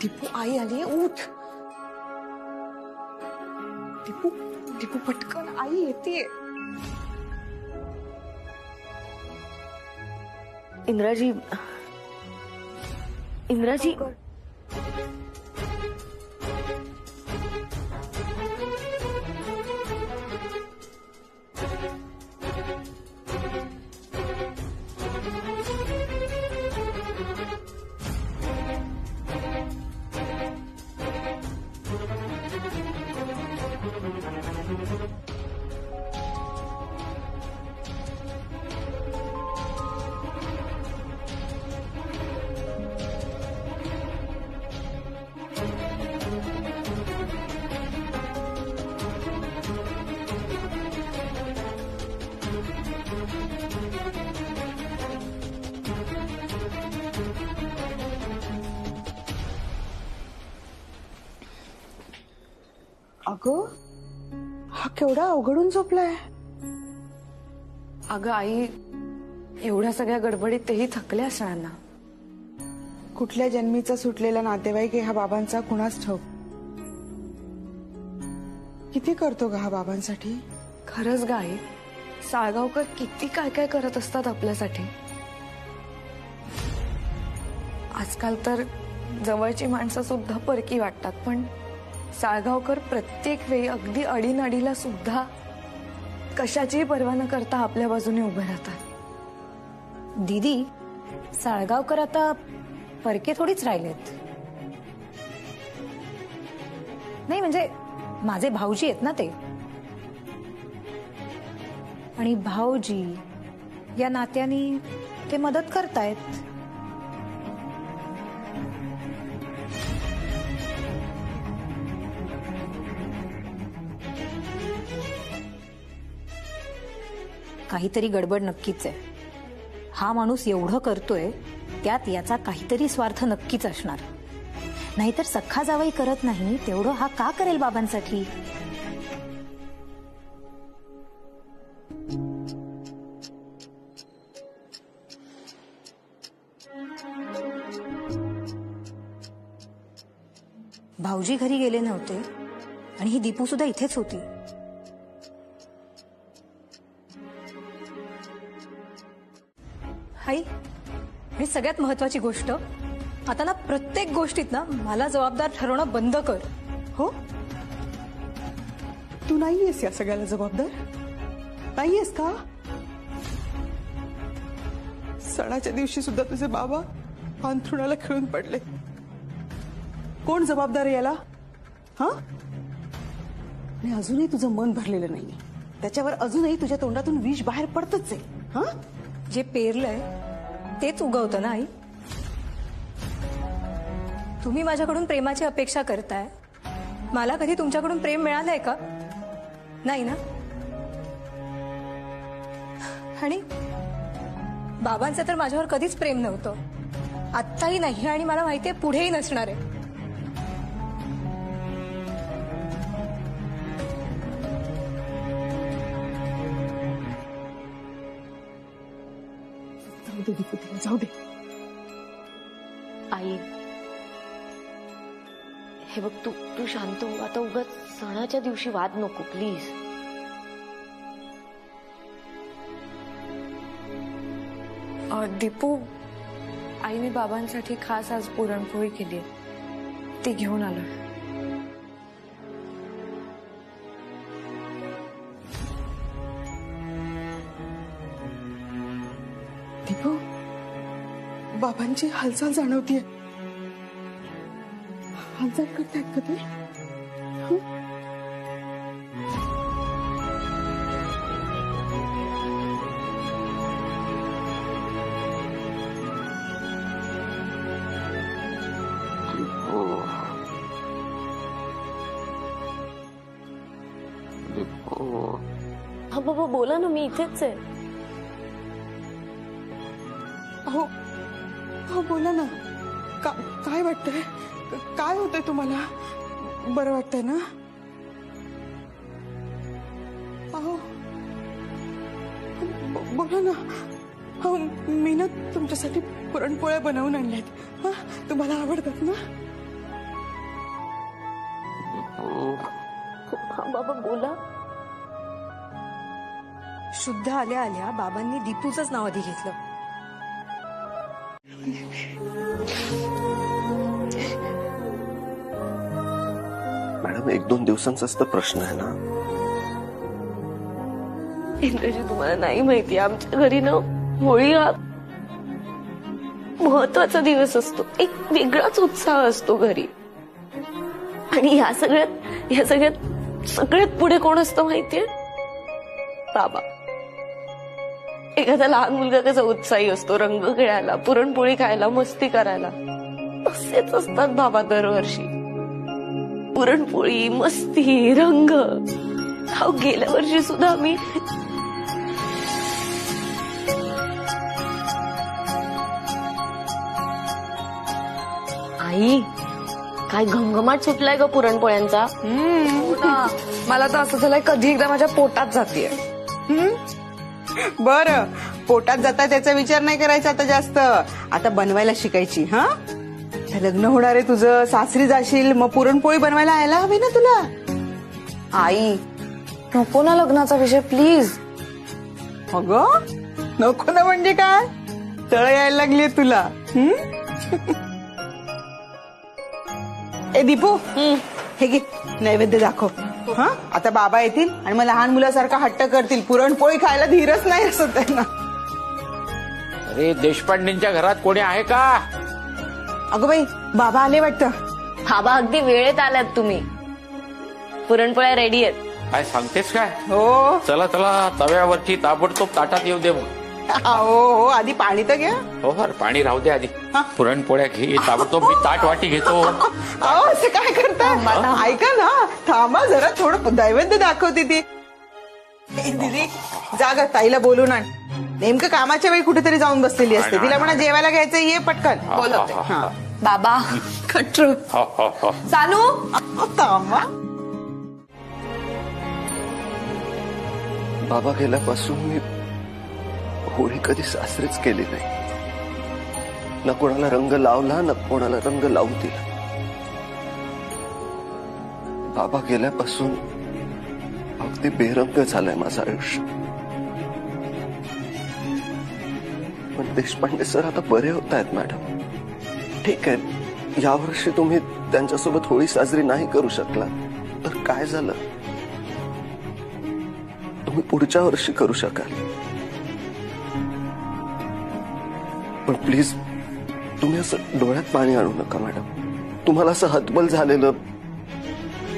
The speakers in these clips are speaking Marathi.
दीपू आई आली, उठ. दीपू दीपू पटकन, आई येते. इंद्राजी, इंद्राजी, अगं, हा केवढा अवघडून झोपलाय. अगं आई, एवढ्या सगळ्या गडबडीत तेही थकले असणार ना. कुठल्या जन्मीचा सुटलेला नातेवाईक आहे हा बाबांचा, कुणास ठाऊक. किती करतो ग हा बाबांसाठी. खरंच ग आई, साळगावकर किती काय काय करत असतात आपल्यासाठी. आजकाल तर जवळची माणसं सुद्धा परकी वाटतात, पण साळगावकर प्रत्येक वेळी अगदी अडीनडीला सुद्धा कशाचीही पर्वा न करता आपल्या बाजूने उभे राहतात. दीदी, साळगावकर आता परके थोडीच राहिलेत. नाही म्हणजे माझे भाऊजी आहेत ना ते, आणि भाऊजी या नात्याने ते मदत करतायत. काहीतरी गडबड नक्कीच आहे. हा माणूस एवढं करतोय त्यात याचा काहीतरी स्वार्थ नक्कीच असणार. नाहीतर सख्खा जावई करत नाही तेवढं हा का करेल बाबांसाठी. भाऊजी घरी गेले नव्हते आणि ही दीपू सुद्धा इथेच होती. आई, आणि सगळ्यात महत्वाची गोष्ट, आता ना प्रत्येक गोष्टीत ना मला जबाबदार ठरवणं बंद कर. हो, तू नाहीयेस या सगळ्याला जबाबदार. नाहीयेस का. सणाच्या दिवशी सुद्धा तुझे बाबा अंथरुणाला खिळून पडले. कोण जबाबदार आहे याला. हा, आणि अजूनही तुझं मन भरलेलं नाहीये. त्याच्यावर अजूनही तुझ्या तोंडातून विष बाहेर पडतच आहे. हा, जे पेरलंय तेच उगवतं ना आई. तुम्ही माझ्याकडून प्रेमाची अपेक्षा करताय. मला कधी तुमच्याकडून प्रेम मिळालंय का. नाही ना. आणि बाबांचं तर माझ्यावर कधीच प्रेम नव्हतं, आत्ताही नाही, आणि मला माहितीये पुढेही नसणार आहे. जाऊ दे. आई, हे बघ, तू तू शांत हो. आता उगाच सणाच्या दिवशी वाद नको प्लीज. दीपू, आईने बाबांसाठी खास आज पुरणपोळी केली, ती घेऊन आलो. दीपू, बाबांची हालचाल जाणवतीये. हालचाल करतायत का ते. हा बाबा, बोला ना, मी इथेच आहे. हो हो, बोला ना. काय वाटतंय. काय होतंय तुम्हाला. बरं वाटतंय ना. अहो, बोला ना. हो, मी ना तुमच्यासाठी पुरणपोळ्या बनवून आणल्यात. हा, तुम्हाला आवडतात ना. बाबा बोला. शुद्ध आल्या आल्या बाबांनी दीपूचंच नाव आधी घेतलं. मॅडम 1-2 दिवसांचाच तर प्रश्न आहे ना. इंद्रजी तुम्हाला नाही माहिती, आमच्या घरी ना होळी हा महत्वाचा दिवस असतो. एक वेगळाच उत्साह असतो घरी. आणि या सगळ्यात सगळ्यात पुढे कोण असतं माहितीये? बाबा. एखादा लहान मुलगा कसा उत्साही असतो रंग खेळायला, पुरणपोळी खायला, मस्ती करायला, तसेच असतात बाबा दरवर्षी. पुरणपोळी, मस्ती, रंग. गेल्या वर्षी सुद्धा आम्ही आई काय घमघमाट सुटलाय ग पुरणपोळ्यांचा. मला तर असं झालंय कधी एकदा माझ्या पोटात जातीये. बरं, पोटात जाता त्याचा विचार नाही करायचा आता जास्त. आता बनवायला शिकायची. हा, लग्न होणार आहे तुझं, सासरी जाशील, मग पुरणपोळी बनवायला यायला हवी ना तुला. आई नको ना लग्नाचा विषय प्लीज. अगं नको ना म्हणजे काय, तळ यायला लागलीये तुला. ए दीपू, हे घे नैवेद्य दाखव. हा, आता बाबा येतील आणि मग लहान मुलासारखा हट्ट करतील. पुरणपोळी खायला धीरच नाही असत त्यांना. अरे देशपांडेंच्या घरात कोणी आहे का? अगं बाई, बाबा आले वाटतं. बाबा अगदी वेळेत आलात तुम्ही. पुरणपोळ्या रेडी आहेत. काय सांगतेस काय? हो चला चला तव्यावरची ताबडतोब ताटात येऊ दे मग. हो, आधी पाणी तर घ्या. हो हर पाणी राहू दे आधी. पुरणपोळ्या घे ताबडतोब. मी ताट वाटी घेतो. अहो असं काय करता? ऐका ना, थांबा जरा, थोडं नैवेद्य दाखवते ती. दीदी जागा, ताईला बोलून आण. नेमकं कामाच्या वेळी कुठेतरी जाऊन बसलेली असते. तिला म्हणा जेवायला घ्यायचं, ये पटकन. बोलवते. हा. बाबा खट्टू हो हो हो. चालू. थांबा. बाबा गेल्यापासून मी होळी कधी सासरीच केली नाही. ना कोणाला रंग लावला, ना कोणाला रंग लावू दिला. बाबा गेल्यापासून अगदी बेरंग झालंय माझं आयुष्य. पण देशपांडे सर आता बरे होत आहेत मॅडम. ठीक आहे, यावर्षी तुम्ही त्यांच्यासोबत होळी साजरी नाही करू शकला तर काय झालं, तुम्ही पुढच्या वर्षी करू शकाल. पण प्लीज तुम्ही असं डोळ्यात पाणी आणू नका मॅडम. तुम्हाला असं हतबल झालेलं,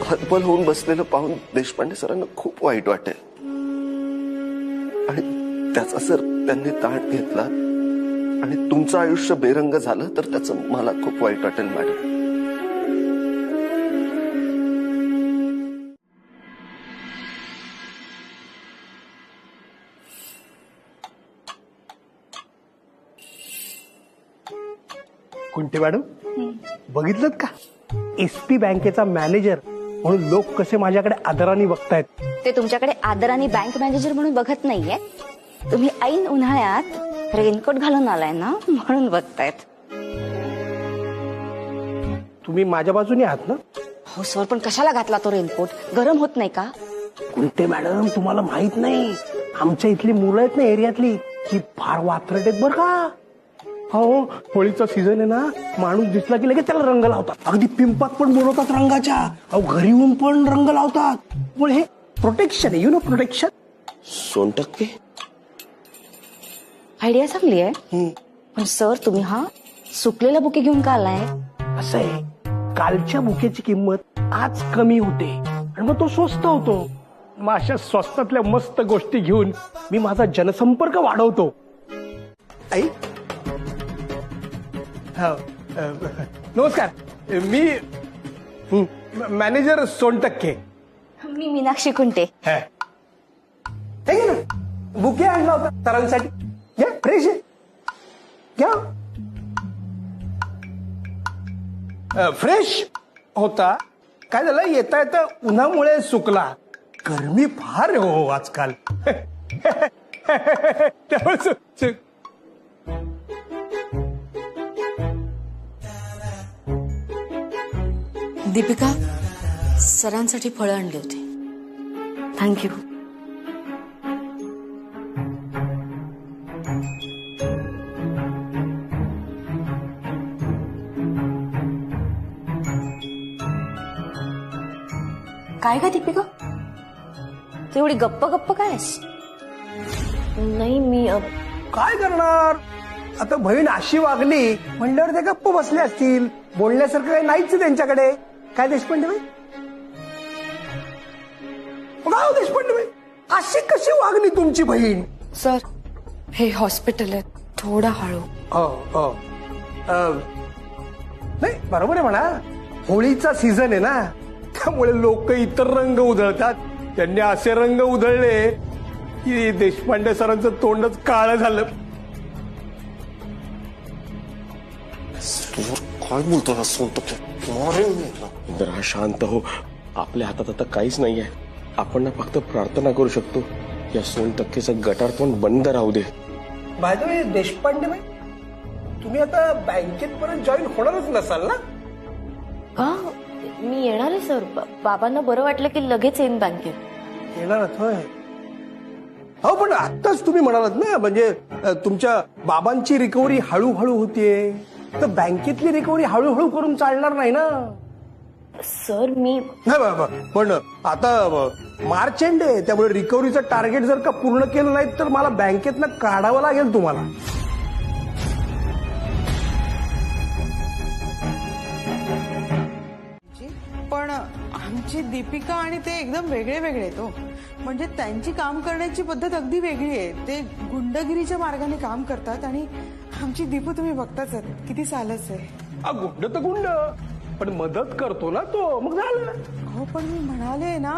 हतबल होऊन बसलेलं पाहून देशपांडे सरांना खूप वाईट वाटेल. आणि त्याचा जर त्यांनी ताट घेतला आणि तुमचं आयुष्य बेरंग झालं तर त्याचं मला खूप वाईट वाटेल मॅडम. कुंटे मॅडम, बघितलं का एसपी बँकेचा मॅनेजर म्हणून लोक कसे माझ्याकडे आदराने बघतायत. ते तुमच्याकडे आदराने बँक मॅनेजर म्हणून बघत नाहीये, तुम्ही ऐन उन्हाळ्यात रेनकोट घालून आलाय ना म्हणून बघतायत. तुम्ही माझ्या बाजूने आहात ना? हो सर, पण कशाला घातला तो रेनकोट? गरम होत नाही का? कुंटे मॅडम, तुम्हाला माहित नाही, आमच्या इथली मुलं आहेत ना एरियातली, ती फार वात्रट आहेत बरं का. हो, होळीचा सीझन आहे ना, माणूस दिसला की लगेच त्याला रंग लावतात. अगदी पिंपात पण बोलवतात रंगाच्या. अहो घरी येऊन पण रंग लावतात. पण हे प्रोटेक्शन आहे, प्रोटेक्शन. सोनटक्के आयडिया चांगली आहे, पण सर तुम्ही हा सुकलेला बुके घेऊन का आलाय? असं आहे, कालच्या बुकेची किंमत आज कमी होते आणि मग तो स्वस्त होतो. मग अशा स्वस्तातल्या मस्त गोष्टी घेऊन मी माझा जनसंपर्क वाढवतो. आई, नमस्कार, मी मॅनेजर सोनटक्के. मी मीनाक्षी कुंटे. ना बुके आणला होता सरांसाठी. घ्या, फ्रेश आहे, घ्या. फ्रेश होता. काय झालं, येता येता उन्हामुळे सुकला. गरमी फार आहे हो आजकाल. त्यामुळे दीपिका, सरांसाठी फळं आणली होती. थँक्यू. काय का दीपिका तू एवढी गप्प गप्प कायस? नाही मी काय करणार आता, बहीण अशी वागली म्हणल्यावर ते गप्प बसले असतील. बोलण्यासारखं काही नाहीच त्यांच्याकडे. काय देशपांडे बाई, गाव देशपांडे बाई, अशी कशी वागली तुमची बहीण? सर हे हॉस्पिटल आहे, थोडा हळू. नाही बरोबर आहे म्हणा, होळीचा सीझन आहे ना, त्यामुळे लोक इतर रंग उधळतात. त्यांनी असे रंग उधळले की देशपांडे सरांचं तोंडच काळं झालं. काय बोलतो हा सोनटक्के? जरा शांत हो. आपल्या हातात आता काहीच नाहीये. आपण ना फक्त प्रार्थना करू शकतो या सोनटक्केचं गटार पण बंद राहू दे. बाय द वे देशपांडे बाई, तुम्ही आता बँकेत परत जॉईन होणारच नसाल ना? का मी येणार आहे सर. बाबांना बरं वाटलं की लगेच येईन बँकेत. येणारच होय. हो पण आत्ताच तुम्ही म्हणालात ना, म्हणजे तुमच्या बाबांची रिकव्हरी हळूहळू होतीये, तर बँकेतली रिकव्हरी हळूहळू करून चालणार नाही ना. सर मी नाही बाबा, पण आता मार्च एंड आहे, त्यामुळे रिकव्हरीचं टार्गेट जर का पूर्ण केलं नाही तर मला बँकेतनं काढावं लागेल तुम्हाला. पण आमची दीपिका आणि ते एकदम वेगळे वेगळे आहेत हो. म्हणजे त्यांची काम करण्याची पद्धत अगदी वेगळी आहे. ते गुंडगिरीच्या मार्गाने काम करतात आणि आमची दीपू तुम्ही बघताच आहात, किती सालच आहे. गुंड तर गुंड, पण मदत करतो ना तो, मग झालं. हो पण मी म्हणाले ना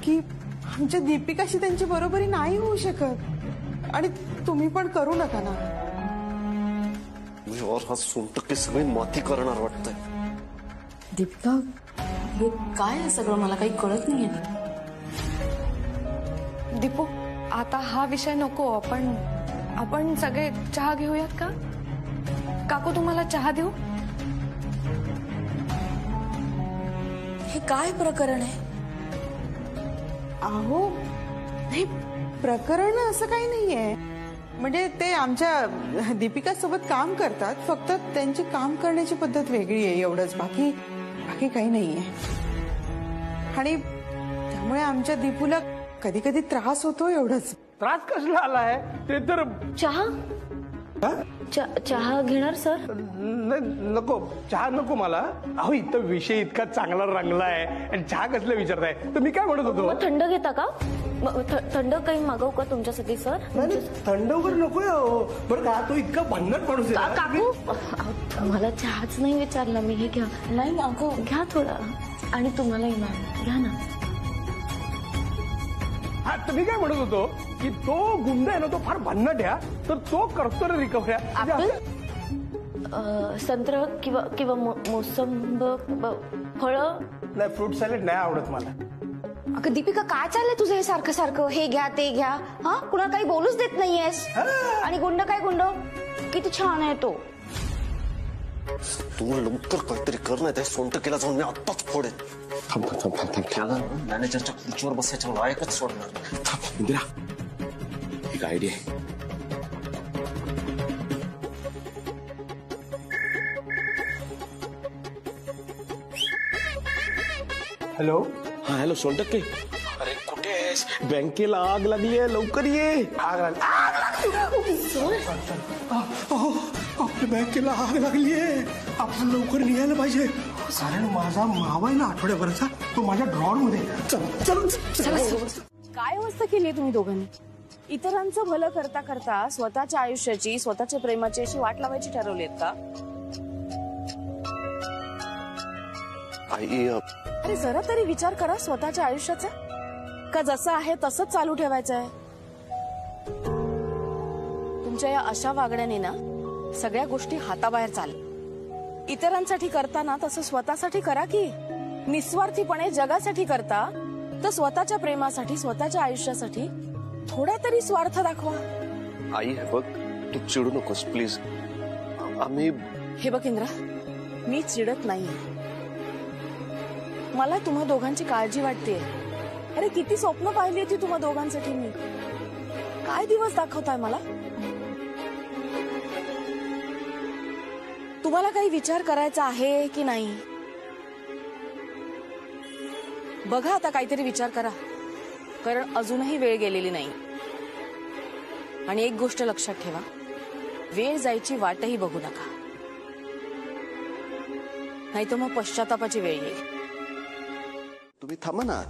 की आमच्या दीपिकाशी त्यांची बरोबरी नाही होऊ शकत, आणि तुम्ही पण करू नका ना. हा सोनटक्के सगळी माती करणार वाटतंय. दीपिका हे काय आहे सगळं, मला काही कळत नाहीये. दीपू आता हा विषय नको. आपण सगळे चहा घेऊयात का? काकू तुम्हाला चहा देऊ? हे काय प्रकरण आहे? अहो नाही, प्रकरण असं काही नाहीये. म्हणजे ते आमच्या दीपिका सोबत काम करतात, फक्त त्यांची काम करण्याची पद्धत वेगळी आहे एवढंच. बाकी काही नाहीये. आणि त्यामुळे आमच्या दीपूला कधी कधी त्रास होतो, एवढंच. त्रास कसला आलाय ते तर. चहा चहा घेणार सर? नको, चहा नको मला. अहो इथं विषय इतका चांगला रंगलाय आणि चहा कसला विचारताय. तर मी काय म्हणत होतो, थंड घेता का? थंड काही मागवू का तुमच्यासाठी सर? थंड वगैरे नकोय बरं का. तो इतका भन्नाट माणूस आहे. काकू मला चहाच नाही विचारला मी. हे घ्या. नाही अगं घ्या थोडा. आणि तुम्हालाही मॅम घ्या ना. हा तर मी काय म्हणत होतो की तो गुंड आहे ना, तो फार भन्नाट आहे, तर तो करतो ना रिकव्हऱ्या. संत्र किंवा मोसंब फळ. नाही, फ्रूट सॅलेड नाही आवडत मला. अगं दीपिका काय चाललंय तुझं हे सारखं सारखं, हे घ्या ते घ्या. हा कुणाला काही बोलूच देत नाहीयेस. आणि गुंड काय गुंड, किती छान आहे तो. तू लवकर काहीतरी कर, नाही त्या सोनटक्केला जाऊन मी आत्ताच फोडेन. थांब थांब थांब थांब थांब. मॅनेजरच्या खुर्चीवर बसायच्या लायकच सोडणार. थांब इंदिरा, एक आयडिया आहे. हॅलो. हा हॅलो सोनटक्के. अरे कुठे आहेस? बँकेला आग लागली आहे, लवकर ये. आग लागली. आपल्या बँकेला आग लागलीये, आपण लवकर निघायला पाहिजे. कारण माझा मावा आहे ना आठवड्याभराचा, तो माझ्या ड्रॉवर मध्ये. चल चल. काय अवस्था केली तुम्ही दोघांनी? इतरांचं भलं करता करता स्वतःच्या आयुष्याची, स्वतःच्या प्रेमाची अशी वाट लावायची ठरवली आहेत का? आई, अरे जरा तरी विचार करा स्वतःच्या आयुष्याचा. का जसं आहे तसंच चालू ठेवायचं आहे? तुमच्या या अशा वागण्याने ना सगळ्या गोष्टी हाताबाहेर चालल्या. इतरांसाठी करताना तसं स्वतःसाठी करा की. निस्वार्थीपणे जगासाठी करता तर स्वतःच्या प्रेमासाठी, स्वतःच्या आयुष्यासाठी थोडा तरी स्वार्थ दाखवा. आई हे बघ, तू चिडू नकोस प्लीज. आम्ही. हे बघ इंद्रा, मी चिडत नाहीये. मला तुम्हा दोघांची काळजी वाटतेय. अरे किती स्वप्न पाहिली होती तुम्हा दोघांसाठी मी. काय दिवस दाखवताय मला. तुम्हाला काही विचार करायचा आहे की नाही. बघा आता काहीतरी विचार करा, कारण अजूनही वेळ गेलेली नाही. आणि एक गोष्ट लक्षात ठेवा, वेळ जायची वाटही बघू नका, नाही तर मग पश्चातापाची वेळ येईल. तुम्ही थांबा ना.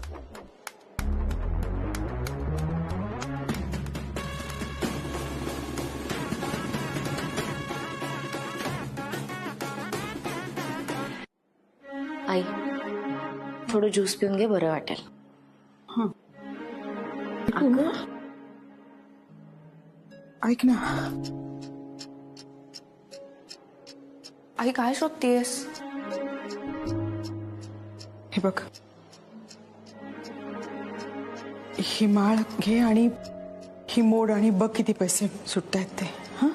आई थोडं ज्यूस पिऊन घे, बरं वाटेल. अगं ऐक ना, आई काय शोधतेस? हे बघ, ही माळ घे आणि ही मोड आणि बघ किती पैसे सुटतायत ते. हा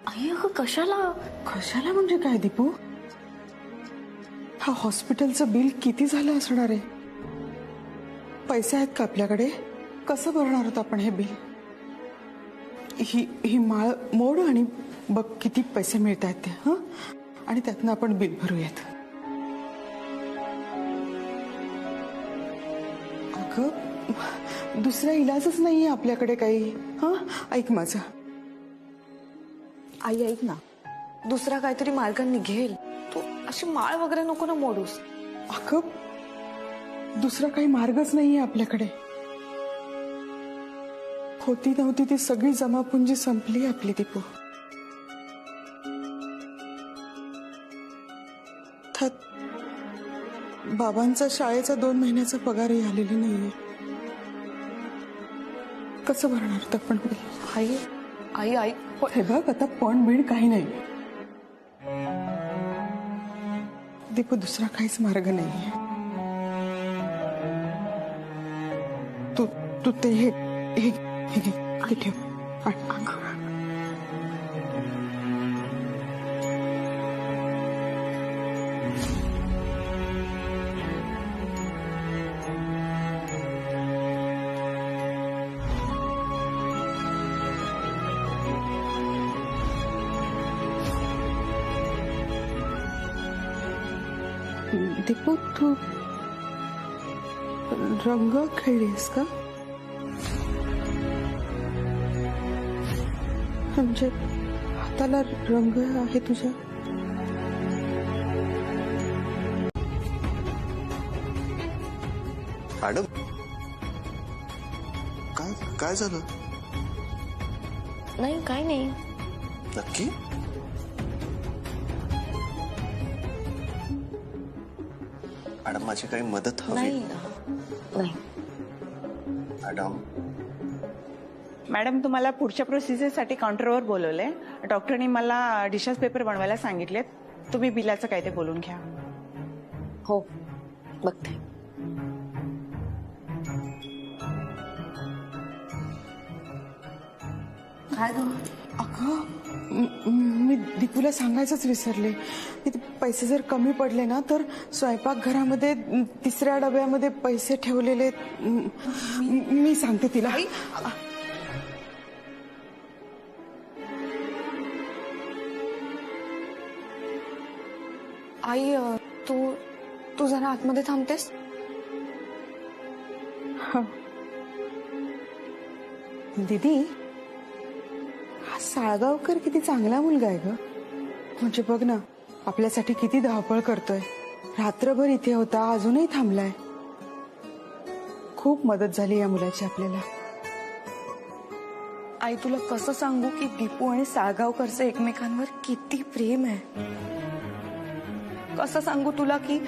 आई अगं कशाला. कशाला म्हणजे काय दीपू, हा हॉस्पिटलचं बिल किती झालं असणार आहे. पैसे आहेत का आपल्याकडे, कसं भरणार होत आपण हे बिल. ही माळ मोड आणि बघ किती पैसे मिळत आहेत ते. हा आणि त्यातनं आपण बिल भरूयात. अगं दुसरा इलाजच नाहीये आपल्याकडे काही. हा ऐक माझं. आई ऐक ना, दुसरा काहीतरी मार्ग निघेल. तू अशी माळ वगैरे नको ना मोडूस. अगं दुसरा काही मार्गच नाहीये आपल्याकडे. होती नव्हती ती सगळी जमापुंजी संपली आपली दीपू. बाबांचा शाळेचा 2 महिन्याचा पगारही आलेला नाहीये. कसं भरणार होतं आपण बिल. आई आई आई हे बघ आता पण बिल काही नाही दीपू, दुसरा काहीच मार्ग नाहीये. तू ते हे ठेव. दीपू तू रंग खेळलीस का, म्हणजे हाताला रंग आहे तुझ्या. मॅडम काय झालं. नाही काय नाही. नक्की मॅडम माझी काही मदत हवी. नाही मॅडम. मॅडम तुम्हाला पुढच्या प्रोसिजरसाठी काउंटरवर बोलवलंय. डॉक्टरनी मला डिस्चार्ज पेपर बनवायला सांगितलेत. तुम्ही बिलाचं काय ते बोलून घ्या. हो बघते. अगं मी दीपूला सांगायचंच विसरले. पैसे जर कमी पडले ना तर स्वयंपाकघरामध्ये 3ऱ्या डब्यामध्ये पैसे ठेवलेले. मी सांगते तिला. आई तू जरा आतमध्ये थांबतेस. दीदी हा साळगावकर किती चांगला मुलगा आहे ग. म्हणजे बघ ना आपल्यासाठी किती धावपळ करतोय. रात्रभर इथे होता, अजूनही थांबलाय. खूप मदत झाली या मुलाची आपल्याला. आई तुला कसं सांगू की दीपू आणि साळगावकरचं एकमेकांवर किती प्रेम आहे. कसं सांगू तुला की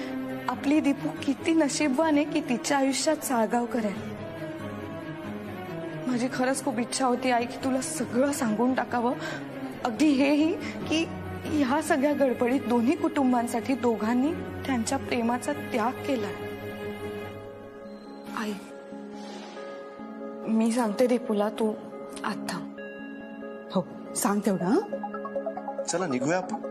आपली दीपू किती नशीबवान आहे की तिच्या आयुष्यात साळगावकर आहे. माझी खरंच खूप इच्छा होती आई की तुला सगळं सांगून टाकावं. अगदी हेही की ह्या सगळ्या गडबडीत दोन्ही कुटुंबांसाठी दोघांनी त्यांच्या प्रेमाचा त्याग केलाय. आई मी सांगते दीपूला, तू आत थांब. हो सांग तेवढं. चला निघूया आपण.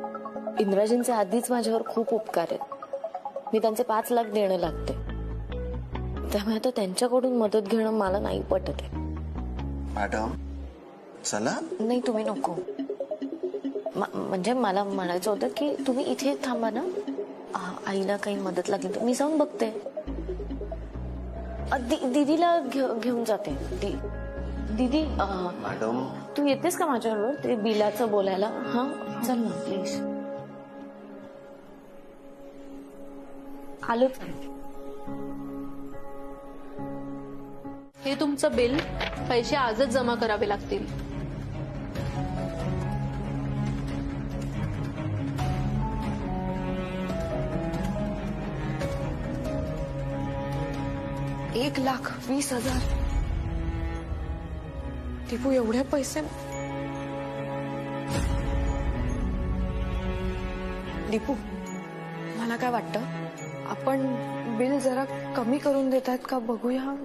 इंद्राजींचे आधीच माझ्यावर खूप उपकार आहेत. मी त्यांचे 5 लाख देणं लागते. त्यामुळे आता त्यांच्याकडून मदत घेणं मला नाही पटत आहे. मॅडम चला. नाही तुम्ही नको. म्हणजे मला म्हणायचं होतं की तुम्ही इथे थांबा ना. आईला काही मदत लागली तर मी जाऊन बघते. दीदीला घेऊन जाते. दीदी मॅडम तू येतेस का माझ्याबरोबर ते बिलाचं बोलायला? हा चल ना प्लीज. आलोच. हे तुमचं बिल. पैसे आजच जमा करावे लागतील. $1,20,000. दीपू एवढे पैसे? दीपू मला काय वाटतं आपण बिल जरा कमी करून देत आहेत का बघूया.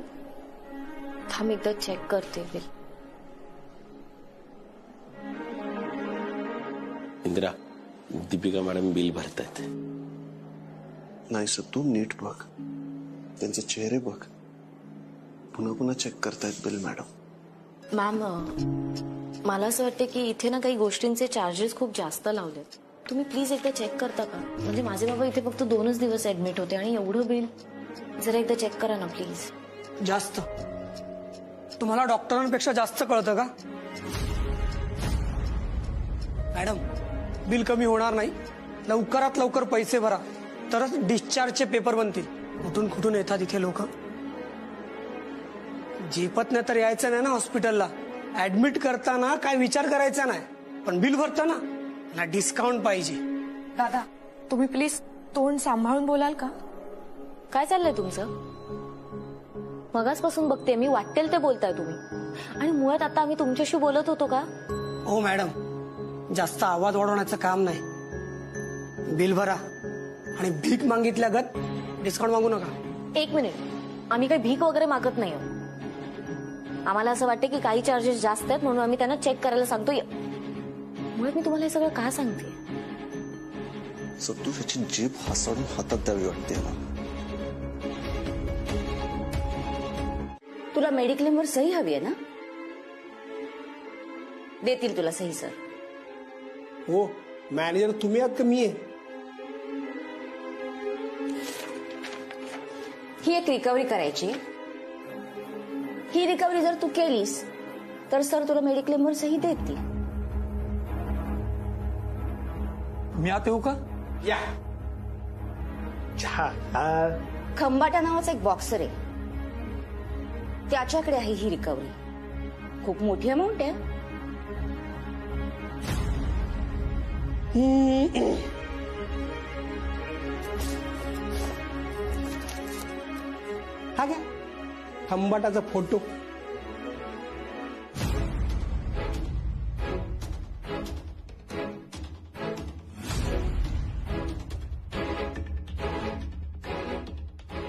थांब एकदा चेक करते bill. Indira, Deepika madam bill भरतायत. नाही सर, तू नीट बघ, त्यांचे चेहरे बघ. पुन्हा पुन्हा चेक करतायत बिल मॅडम. मॅम मला असं वाटतं की इथे ना काही गोष्टींचे चार्जेस खूप जास्त लावलेत. तुम्ही प्लीज एकदा चेक करता का? म्हणजे माझे बाबा इथे फक्त 2च दिवस ऍडमिट होते आणि एवढं बिल. जरा एकदा चेक करा ना प्लीज. जास्त? तुम्हाला डॉक्टरांपेक्षा जास्त कळतं का? मॅडम बिल कमी होणार नाही. लवकरात लवकर पैसे भरा तरच डिस्चार्जचे पेपर बनतील. कुठून कुठून येतात इथे लोक. झेपत नाही तर यायचं नाही ना हॉस्पिटलला. ऍडमिट करताना काय विचार करायचा नाही, पण बिल भरताना ना डिस्काउंट पाहिजे. दादा तुम्ही प्लीज तोंड सांभाळून बोलाल का? काय चाललंय तुमचं? मगासपासून बघते मी, वाटेल ते बोलताय तुम्ही. आणि मुळात आता आम्ही तुमच्याशी बोलत होतो का? हो मॅडम, जास्त आवाज वाढवण्याचं काम नाही. बिल भरा आणि भीक मागितल्यागत डिस्काउंट मागू नका. 1 मिनिट, आम्ही काही भीक वगैरे मागत नाही. आम्हाला असं वाटतं की काही चार्जेस जास्त आहेत म्हणून आम्ही त्यांना चेक करायला सांगतो. मुळात मी तुम्हाला हे सगळं का सांगते? सत्तू त्याची जीभ हसाडून हातात द्यावी वाटते ना. तुला मेडिक्लेमवर सही हवी आहे ना? देतील तुला सही सर. हो, मॅनेजर तुम्ही आहात का मी आहे? ही एक रिकव्हरी करायची. ही रिकव्हरी जर तू केलीस तर सर तुला मेडिक्लेमवर सही देतील. मी आता येऊ का? या. खंबाटा नावाचा एक बॉक्सर आहे, त्याच्याकडे आहे ही रिकव्हरी. खूप मोठी अमाऊंट आहे. हा घ्या खंबाटाचा फोटो.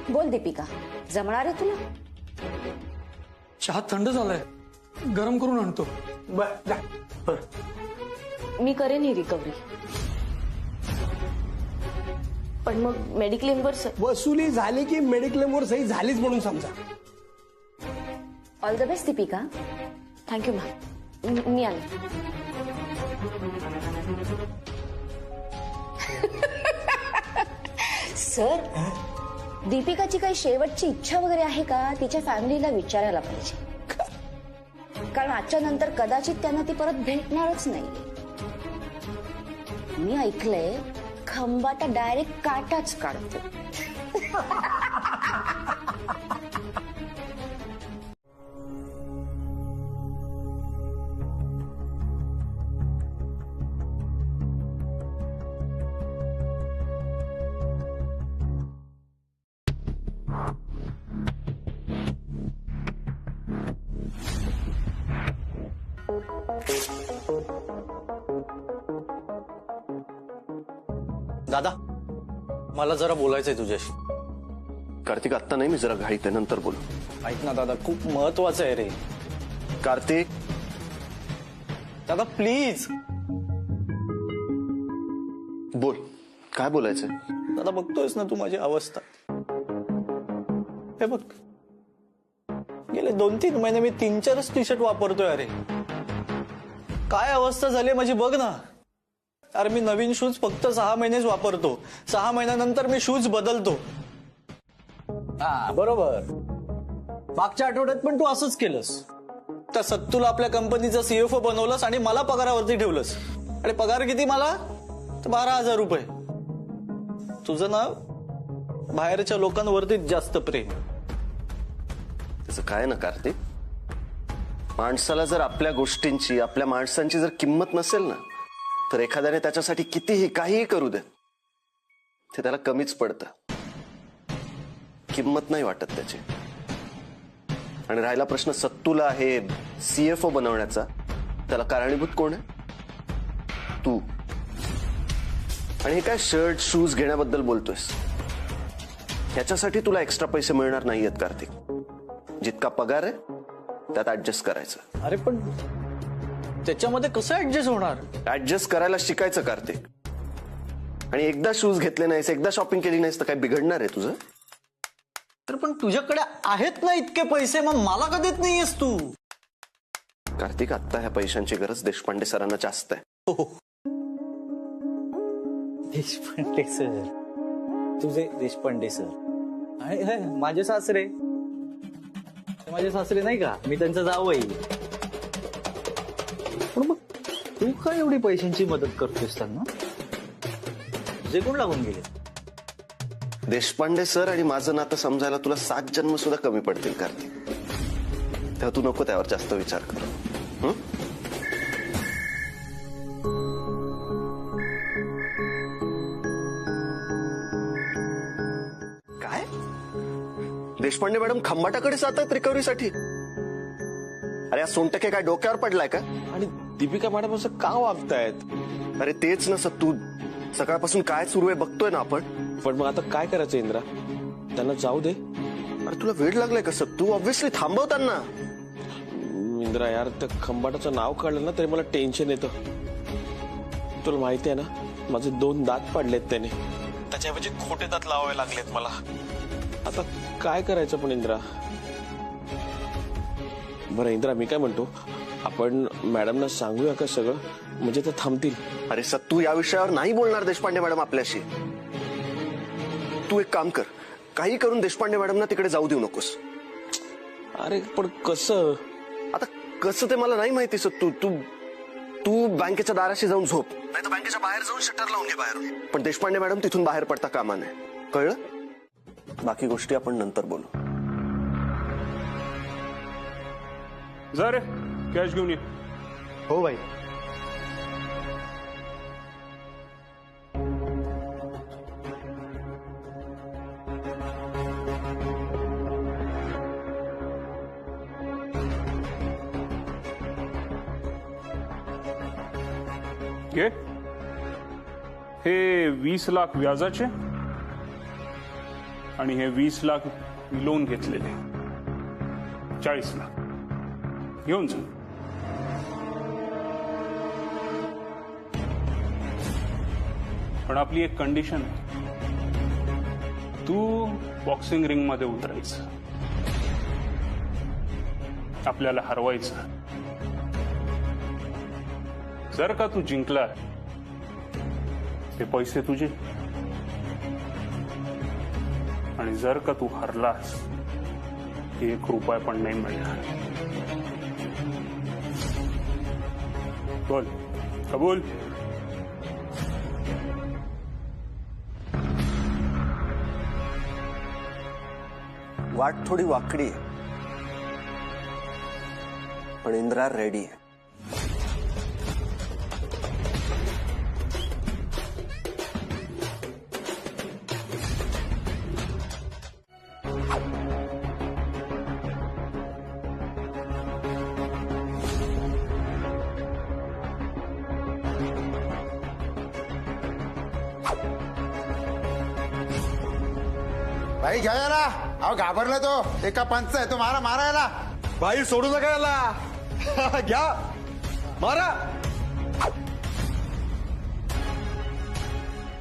बोल दीपिका, जमणार आहे तुला? चहा थंड झालाय, गरम करून आणतो. मी करेन ही रिकव्हरी, पण मग मेडिक्लेमवर वसुली झाली की मेडिक्लेमवर सही झालीच म्हणून समजा. All the best Deepika. Thank you ma'am. मी आले. सर, दीपिकाची काही शेवटची इच्छा वगैरे आहे का? तिच्या फॅमिलीला विचारायला पाहिजे, कारण आजच्या नंतर कदाचित त्यांना ती परत भेटणारच नाही. मी ऐकलंय खंबाटा डायरेक्ट काटाच काढतो. दादा, मला जरा बोलायचंय तुझ्याशी. कार्तिक, आत्ता नाही, मी जरा घाईत आहे, नंतर बोलू. ऐक ना दादा, खूप महत्वाचं आहे रे. कार्तिक दादा प्लीज. बोल, काय बोलायचंय? दादा बघतोयस ना तू माझी अवस्था. हे बघ, गेले 2-3 महिने मी 3-4 टी शर्ट वापरतोय. अरे काय अवस्था झाली माझी बघ ना. अरे मी नवीन शूज फक्त 6 महिनेच वापरतो. 6 महिन्यानंतर मी शूज बदलतो. हा बरोबर. मागच्या आठवड्यात पण तू असंच केलंस. त्या सत्तूला आपल्या कंपनीचा सीएफओ बनवलंस आणि मला पगारावरती ठेवलंस. आणि पगार किती मला? 12,000 रुपये. तुझं ना बाहेरच्या लोकांवरती जास्त प्रेम. तसं काय ना कार्तिक, माणसाला जर आपल्या गोष्टींची, आपल्या माणसांची जर किंमत नसेल ना, तर एखाद्याने त्याच्यासाठी कितीही काहीही करू दे, ते त्याला कमीच पडतं. किंमत नाही वाटत त्याची. आणि राहिला प्रश्न सत्तूला आहे सीएफओ बनवण्याचा, त्याला कारणीभूत कोण आहे? तू. आणि हे काय शर्ट शूज घेण्याबद्दल बोलतोयस, ह्याच्यासाठी तुला एक्स्ट्रा पैसे मिळणार नाहीयेत कार्तिक. जितका पगार आहे त्यात ऍडजस्ट करायचं. अरे पण त्याच्यामध्ये कसं ऍडजस्ट होणार? ऍडजस्ट करायला शिकायचं कार्तिक. आणि एकदा शूज घेतले नाहीस, एकदा शॉपिंग केली नाहीस तर काय बिघडणार आहे तुझं? तर पण तुझ्याकडे आहेत ना इतके पैसे, मग मला का देत नाहीयेस तू? कार्तिक, आता ह्या पैशांची गरज देशपांडे सरांना जास्त आहे. देशपांडे सर, तुझे देशपांडे सर आणि माझे सासरे, माझे सासरे नाही का, मी त्यांचा जावई. पण मग तू काय एवढी पैशांची मदत करतोस त्यांना? जे कोण लागून गेले? देशपांडे सर आणि माझं नातं समजायला तुला 7 जन्म सुद्धा कमी पडतील कार्तिक. तेव्हा तू नको त्यावर जास्त विचार कर. काय देशपांडे मॅडम खंबाटाकडे जातात रिकव्हरीसाठी? अरे या सोनटके काय डोक्यावर पडलाय का? आणि दीपिका मॅडम असं का वागतायत? अरे तेच ना तू सकाळपासून काय सुरू आहे बघतोय ना आपण. पण मग आता काय करायचं इंद्रा? त्यांना जाऊ दे. अरे तुला वेळ लागलाय का तू ऑब्व्हियसली थांबव त्यांना. इंद्रा यार, त्या खंबाटाचं नाव काढलं ना तरी मला टेन्शन येतं. तुला माहिती आहे ना, माझे 2 दात पडलेत त्याने. त्याच्याऐवजी खोटे दात लावावे लागलेत मला. आता काय करायचं पण इंद्रा? बरं इंद्रा, मी काय म्हणतो, आपण मॅडमना सांगूया का सगळं, म्हणजे ते थांबतील. अरे सत्तू, या विषयावर नाही बोलणार देशपांडे मॅडम आपल्याशी. तू एक काम कर, काही करून देशपांडे मॅडमना तिकडे जाऊ देऊ नकोस. अरे पण कसं? आता कसं ते मला नाही माहिती सत्तू. तू बँकेच्या दाराशी जाऊन झोप, नाही तर बँकेच्या बाहेर जाऊन शटर लावून घे बाहेरून. पण देशपांडे मॅडम तिथून बाहेर पडता कामा नये, कळलं? बाकी गोष्टी आपण नंतर बोलू. जा रे, कॅश घेऊन ये. हो भाई. घे. हे 20 लाख व्याजाचे आणि हे 20 लाख लोन घेतलेले 40 लाख घेऊन जा. पण आपली एक कंडिशन आहे, तू बॉक्सिंग रिंग मध्ये उतरायचं, आपल्याला हरवायचं. जर का तू जिंकला, ते पैसे तुझे, आणि जर का तू हरलास, 1 रुपया पण नाही मिळणार. बोल, कबूल? वाट थोडी वाकडी आहे, पण इंद्रा रेडी आहे. भाई घ्या याला. अहो घाबरला तो, एका पंच आहे तो, मारा मारा याला. भाई सोडू नका याला. घ्या, मारा.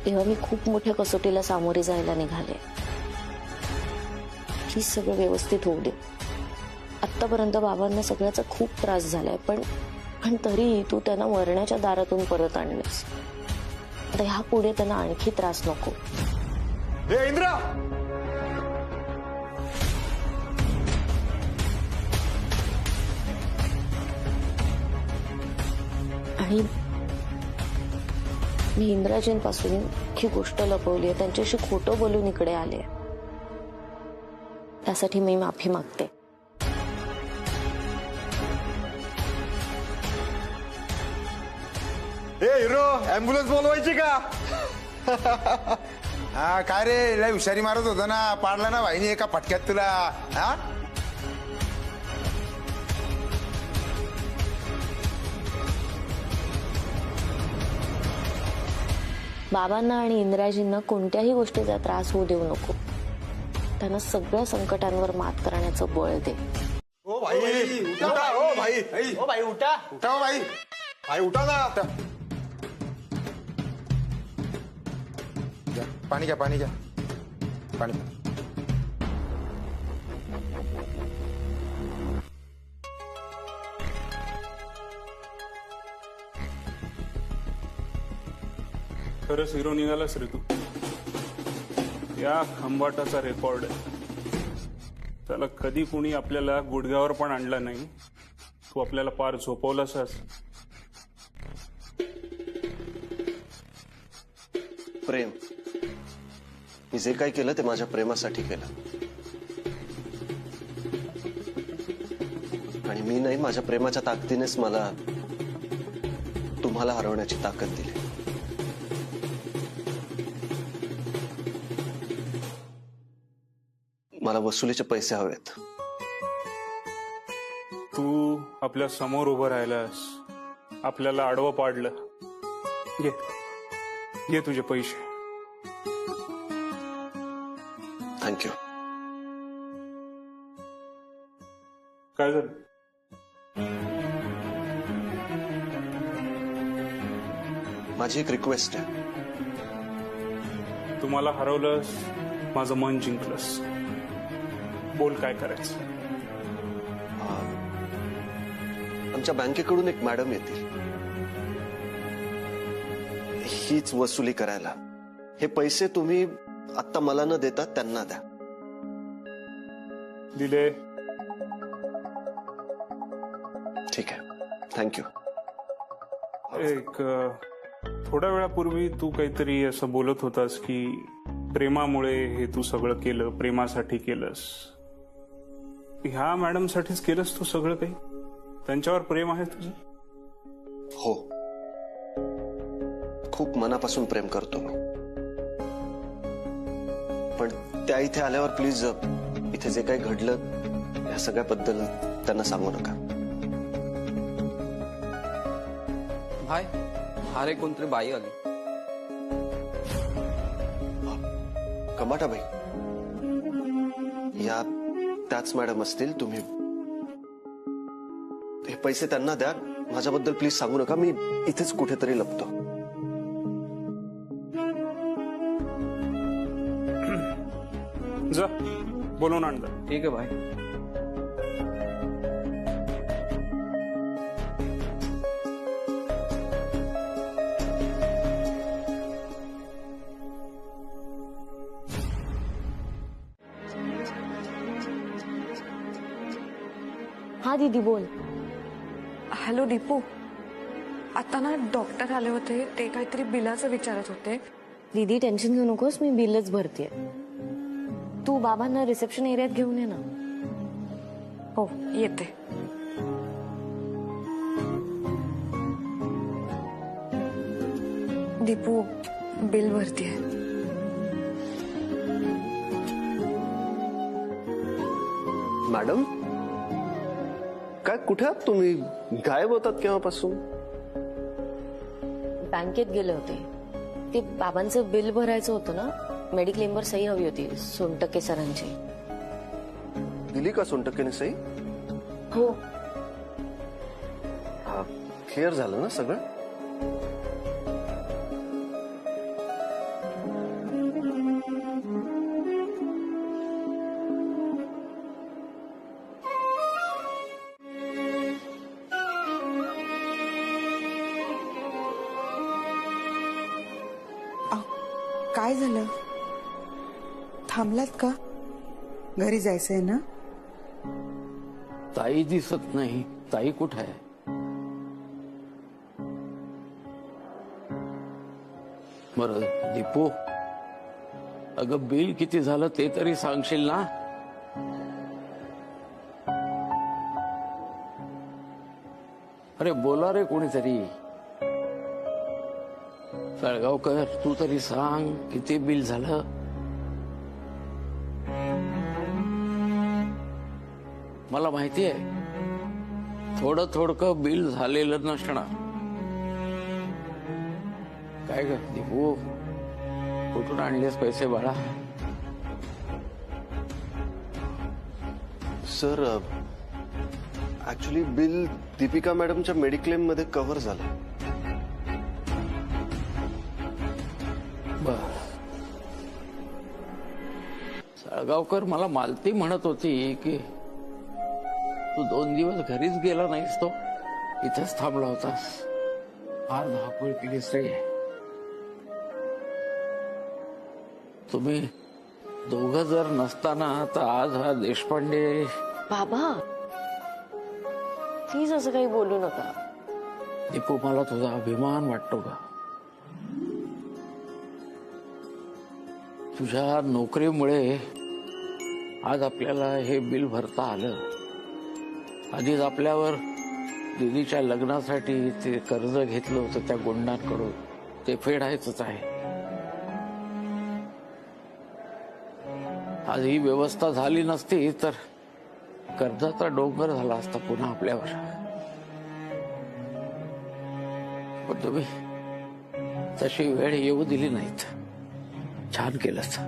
तेव्हा मी खूप मोठ्या कसोटीला सामोरे जायला निघाले. प्लीज सगळं व्यवस्थित होऊ दे. आतापर्यंत बाबांना सगळ्याचा खूप त्रास झालाय, पण तरीही तू त्यांना मरण्याच्या दारातून परत आणलंस. आता ह्या पुढे त्यांना आणखी त्रास नको. हे इंद्रा, आणि मी इंद्राजींपासून ही गोष्ट लपवली आहे, त्यांच्याशी खोटं बोलून इकडे आले. त्यासाठी मी माफी मागते. ए हिरो, ऍम्ब्युलन्स बोलवायची का? हा काय रे, लय हुशारी मारत होता ना, पाडला ना भाईनी एका फटक्यात तुला. हा बाबांना आणि इंद्राजींना कोणत्याही गोष्टीचा त्रास होऊ देऊ नको. त्यांना सगळ्या संकटांवर मात करण्याचं बळ दे. ओ भाई उठा, ओ भाई, ओ भाई उठा, उठा ओ भाई, भाई उठा ना. घ्या, पाणी घ्या, पाणी घ्या, पाणी. खरंच हिरो निघालास रे तू. या खंबाटाचा रेकॉर्ड आहे. त्याला कधी कुणी आपल्याला गुडघ्यावर पण आणलं नाही. तू आपल्याला पार झोपवलासच. प्रेम, मी जे काही केलं ते माझ्या प्रेमासाठी केलं. आणि मी नाही, माझ्या प्रेमाच्या ताकदीनेच मला तुम्हाला हरवण्याची ताकद दिली. मला वसुलीचे पैसे हवेत. तू आपल्या समोर उभं राहिलास, आपल्याला आडवं पाडलं. घे घे तुझे पैसे. थँक्यू. काय झालं? माझी एक रिक्वेस्ट आहे. तुम्हाला हरवलंस, माझं मन जिंकलंस. बोल काय करायचं. आमच्या बँकेकडून एक मॅडम येतील, हीच वसुली करायला. हे पैसे तुम्ही आता मला न देता त्यांना द्या. दिले. ठीक आहे, थँक्यू. एक थोड्या वेळापूर्वी तू काहीतरी असं बोलत होतास की प्रेमामुळे हे तू सगळं केलं, प्रेमासाठी केलंस. ह्या मॅडमसाठीच केलंस तू सगळं काही? त्यांच्यावर प्रेम आहे तुझं? हो, खूप मनापासून प्रेम करतो मी. पण त्या इथे आल्यावर प्लीज इथे जे काही घडलं या सगळ्याबद्दल त्यांना सांगू नका. हाय, हारे कोणतरी बाई आली. कमाटाबाई, या त्याच मॅडम असतील. तुम्ही हे पैसे त्यांना द्या. माझ्याबद्दल प्लीज सांगू नका. मी इथेच कुठेतरी लपतो. जा बोलून आण. ठीक आहे भाई. हा दीदी बोल. हॅलो दीपू, आता ना डॉक्टर आले होते, ते काहीतरी बिलाचं विचारत होते. दीदी टेन्शन घेऊ नकोस, मी बिलच भरते. तू बाबांना रिसेप्शन एरियात घेऊन ये ना. हो येते. दीपू बिल भरतीये. मॅडम, काय कुठे आहात तुम्ही? गायब होतात केव्हापासून? बँकेत गेले होते. ते बाबांचं बिल भरायचं होतं ना, मेडिक्लेमवर सही हवी होती सोनटक्के सरांची. दिली का सोनटक्केने सही? हो. क्लिअर झालं ना सगळं? काय झालं? थांबलात का? घरी जायचंय ना? ताई दिसत नाही. ताई कुठे आहे? बरं दीपू, अगं बिल किती झालं ते तरी सांगशील ना? अरे बोला रे कोणीतरी. सळगावकर, तू तरी सांग किती बिल झालं? मला माहिती आहे थोडं थोडकं बिल झालेलं नसणार. काय ग दीपू, कुठून आणलेस पैसे बाळा? सर ऍक्च्युली बिल दीपिका मॅडमच्या मेडिक्लेम मध्ये कव्हर झालं. बर. सळगावकर, मला मालती म्हणत होती की तू 2 दिवस घरीच गेला नाहीस, तो इथेच थांबला होतास. फार धावपळ केलीस रे. तुम्ही दोघं जर नसताना तर आज हा देशपांडे. बाबा प्लीज असं काही बोलू नका. दीपू, मला तुझा अभिमान वाटतो का? तुझ्या नोकरीमुळे आज आपल्याला हे बिल भरता आलं. आधीच आपल्यावर दीदीच्या लग्नासाठी ते कर्ज घेतलं होतं त्या गुंडांकडून, ते फेडायचंच आहे. आज ही व्यवस्था झाली नसती तर कर्जाचा डोंगर झाला असता पुन्हा आपल्यावर. पण तुम्ही तशी वेळ येऊ दिली नाहीत. छान केलंच.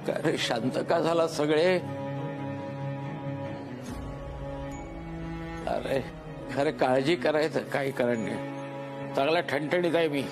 अरे शांत का झाला सगळे? अरे खरं काळजी करायचं काही कारण नाही. चांगला ठणठणीत आहे मी.